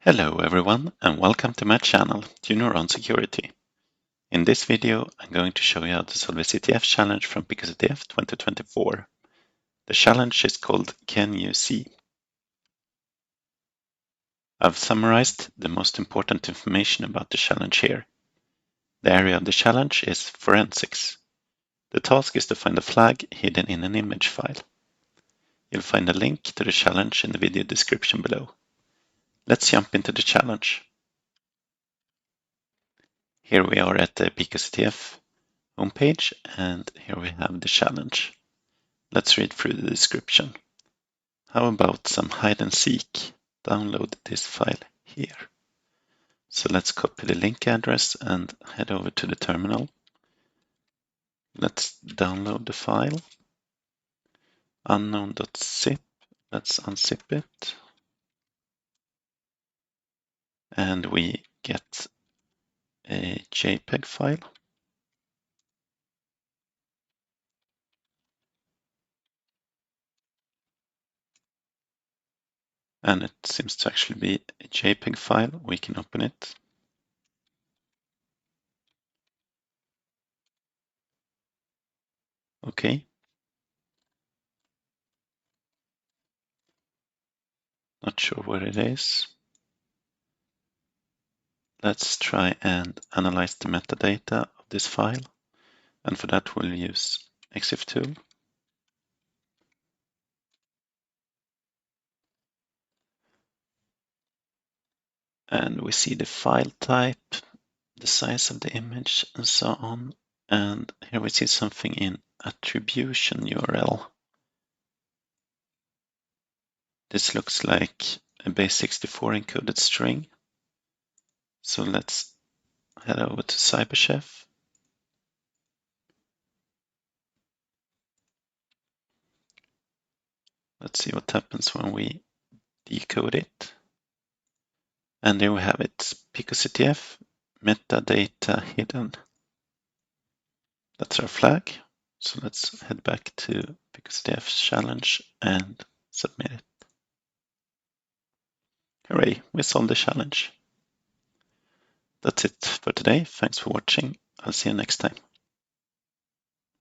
Hello everyone and welcome to my channel, Junior on Security. In this video I'm going to show you how to solve a CTF challenge from picoCTF 2024. The challenge is called CanYouSee. I've summarized the most important information about the challenge here. The area of the challenge is forensics. The task is to find a flag hidden in an image file. You'll find a link to the challenge in the video description below. Let's jump into the challenge. Here we are at the picoCTF homepage, and here we have the challenge. Let's read through the description. How about some hide and seek? Download this file here. So let's copy the link address and head over to the terminal. Let's download the file. Unknown.zip. Let's unzip it. And we get a JPEG file. And it seems to actually be a JPEG file. We can open it. Okay. Not sure where it is. Let's try and analyze the metadata of this file. And for that, we'll use EXIF tool. And we see the file type, the size of the image, and so on. And here we see something in attribution URL. This looks like a base64 encoded string. So let's head over to CyberChef. Let's see what happens when we decode it. And there we have it, picoCTF, metadata hidden. That's our flag. So let's head back to picoCTF's challenge and submit it. Hooray, we solved the challenge. That's it for today. Thanks for watching. I'll see you next time.